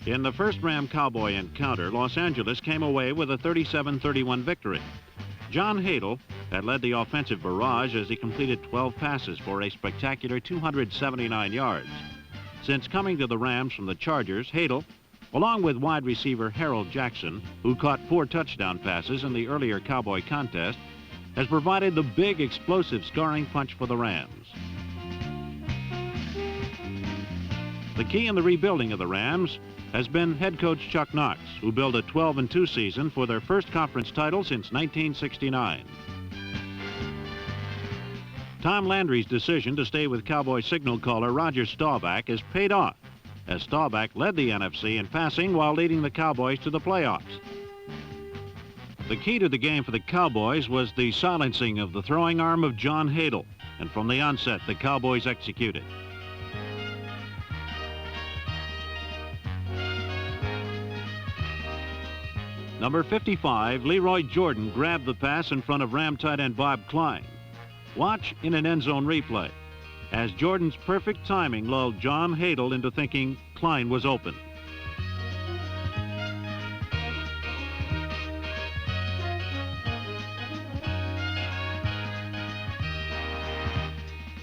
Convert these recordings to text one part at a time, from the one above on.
In the first Ram-Cowboy encounter, Los Angeles came away with a 37-31 victory. John Hadel had led the offensive barrage as he completed 12 passes for a spectacular 279 yards. Since coming to the Rams from the Chargers, Hadel, along with wide receiver Harold Jackson, who caught 4 touchdown passes in the earlier Cowboy contest, has provided the big explosive scoring punch for the Rams. The key in the rebuilding of the Rams has been head coach Chuck Knox, who built a 12-2 season for their first conference title since 1969. Tom Landry's decision to stay with Cowboy signal caller Roger Staubach has paid off, as Staubach led the NFC in passing while leading the Cowboys to the playoffs. The key to the game for the Cowboys was the silencing of the throwing arm of John Hadel, and from the onset, the Cowboys executed. Number 55, Leroy Jordan, grabbed the pass in front of Ram tight end Bob Klein. Watch in an end zone replay, as Jordan's perfect timing lulled John Hadel into thinking Klein was open.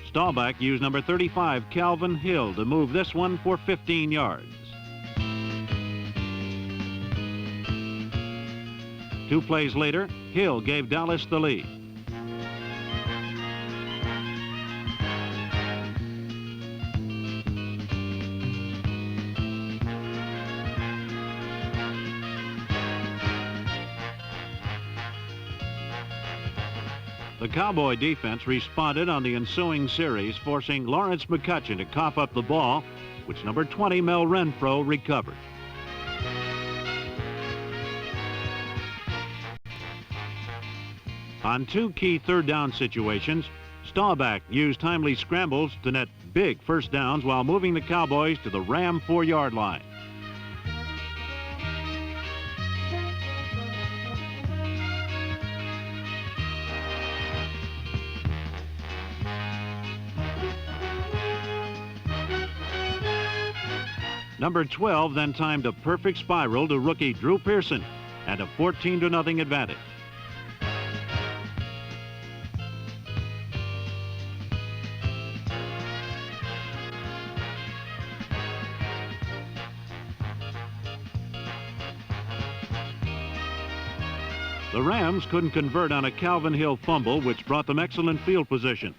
Staubach used number 35, Calvin Hill, to move this one for 15 yards. 2 plays later, Hill gave Dallas the lead. The Cowboy defense responded on the ensuing series, forcing Lawrence McCutcheon to cough up the ball, which number 20, Mel Renfro, recovered. On 2 key third down situations, Staubach used timely scrambles to net big first downs while moving the Cowboys to the Ram 4-yard line. Number 12 then timed a perfect spiral to rookie Drew Pearson and a 14-0 advantage. The Rams couldn't convert on a Calvin Hill fumble, which brought them excellent field position,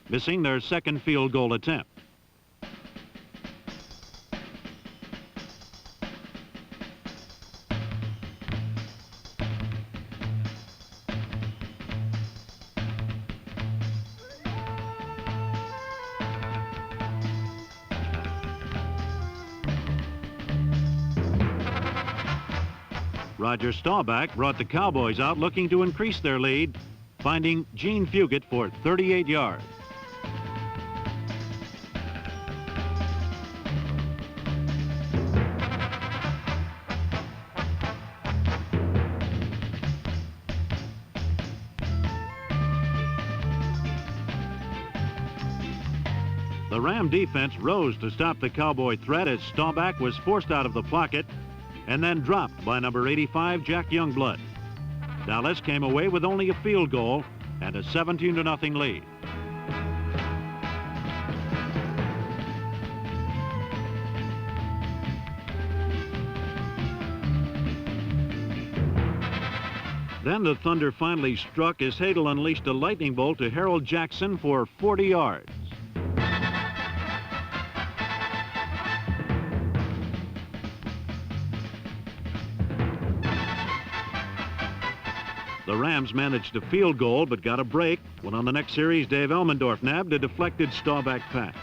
missing their second field goal attempt. Roger Staubach brought the Cowboys out looking to increase their lead, finding Gene Fugit for 38 yards. The Ram defense rose to stop the Cowboy threat as Staubach was forced out of the pocket and then dropped by number 85, Jack Youngblood. Dallas came away with only a field goal and a 17-0 lead. Then the thunder finally struck as Hadel unleashed a lightning bolt to Harold Jackson for 40 yards. The Rams managed a field goal but got a break when on the next series Dave Elmendorf nabbed a deflected Staubach pass.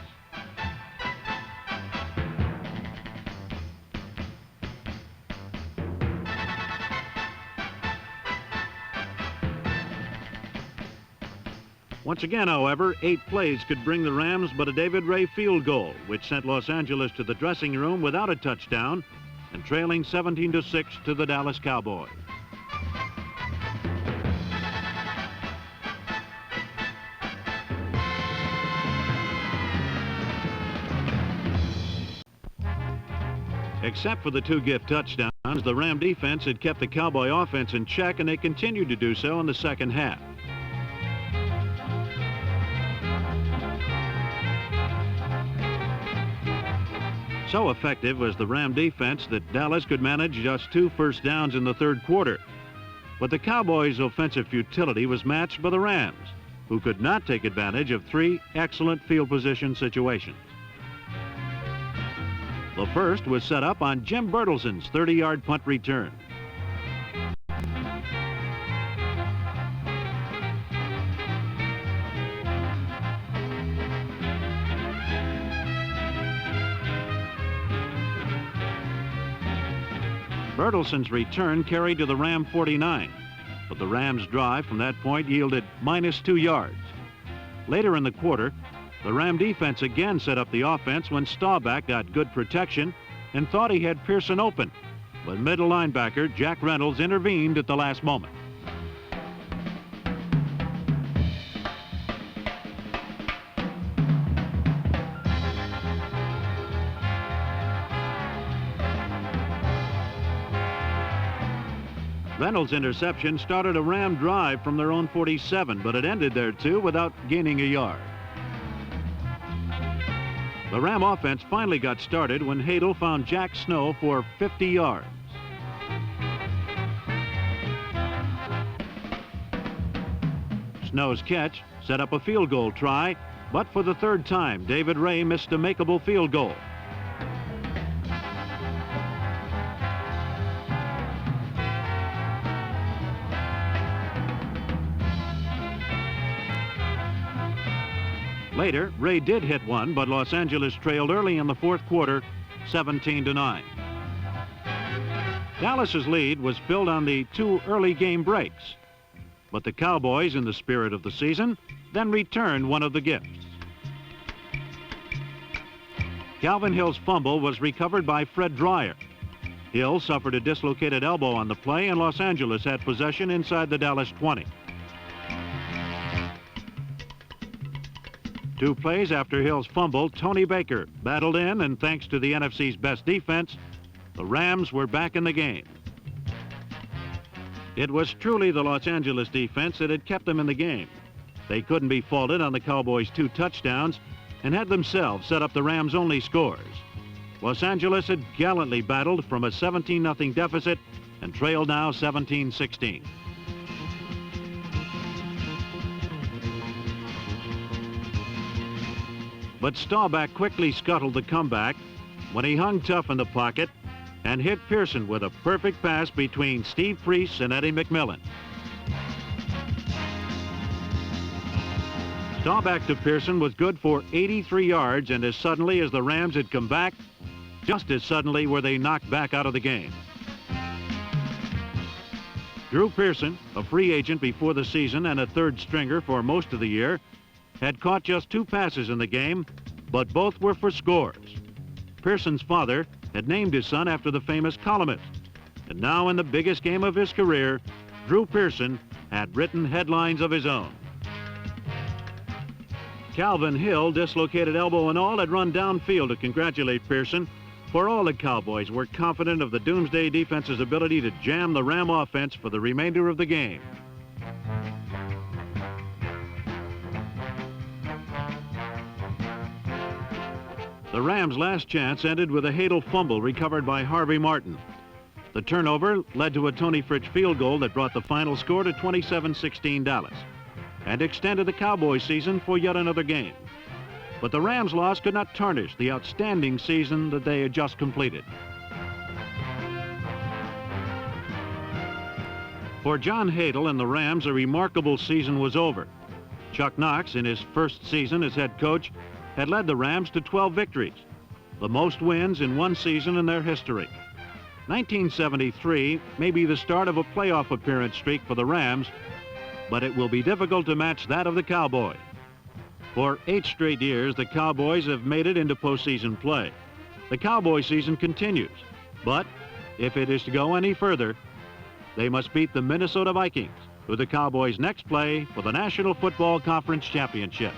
Once again, however, 8 plays could bring the Rams but a David Ray field goal, which sent Los Angeles to the dressing room without a touchdown and trailing 17-6 to the Dallas Cowboys. Except for the two gift touchdowns, the Ram defense had kept the Cowboy offense in check, and they continued to do so in the second half. So effective was the Ram defense that Dallas could manage just 2 first downs in the third quarter. But the Cowboys' offensive futility was matched by the Rams, who could not take advantage of 3 excellent field position situations. The first was set up on Jim Bertelson's 30-yard punt return. Bertelson's return carried to the Ram 49, but the Rams' drive from that point yielded -2 yards. Later in the quarter, the Ram defense again set up the offense when Staubach got good protection and thought he had Pearson open, but middle linebacker Jack Reynolds intervened at the last moment. Reynolds' interception started a Ram drive from their own 47, but it ended there too without gaining a yard. The Ram offense finally got started when Hadel found Jack Snow for 50 yards. Snow's catch set up a field goal try, but for the third time, David Ray missed a makeable field goal. Later, Ray did hit one, but Los Angeles trailed early in the fourth quarter, 17-9. Dallas's lead was built on the 2 early game breaks, but the Cowboys, in the spirit of the season, then returned one of the gifts. Calvin Hill's fumble was recovered by Fred Dreyer. Hill suffered a dislocated elbow on the play, and Los Angeles had possession inside the Dallas 20. 2 plays after Hill's fumble, Tony Baker battled in, and thanks to the NFC's best defense, the Rams were back in the game. It was truly the Los Angeles defense that had kept them in the game. They couldn't be faulted on the Cowboys' 2 touchdowns and had themselves set up the Rams' only scores. Los Angeles had gallantly battled from a 17-0 deficit and trailed now 17-16. But Staubach quickly scuttled the comeback when he hung tough in the pocket and hit Pearson with a perfect pass between Steve Priest and Eddie McMillan. Staubach to Pearson was good for 83 yards, and as suddenly as the Rams had come back, just as suddenly were they knocked back out of the game. Drew Pearson, a free agent before the season and a third stringer for most of the year, had caught just 2 passes in the game, but both were for scores. Pearson's father had named his son after the famous columnist, and now in the biggest game of his career, Drew Pearson had written headlines of his own. Calvin Hill, dislocated elbow and all, had run downfield to congratulate Pearson, for all the Cowboys were confident of the Doomsday defense's ability to jam the Ram offense for the remainder of the game. The Rams' last chance ended with a Hadel fumble recovered by Harvey Martin. The turnover led to a Tony Fritsch field goal that brought the final score to 27-16 Dallas and extended the Cowboys season for yet another game. But the Rams' loss could not tarnish the outstanding season that they had just completed. For John Hadel and the Rams, a remarkable season was over. Chuck Knox, in his first season as head coach, had led the Rams to 12 victories, the most wins in one season in their history. 1973 may be the start of a playoff appearance streak for the Rams, but it will be difficult to match that of the Cowboys. For 8 straight years, the Cowboys have made it into postseason play. The Cowboy season continues, but if it is to go any further, they must beat the Minnesota Vikings, who the Cowboys next play for the National Football Conference Championship.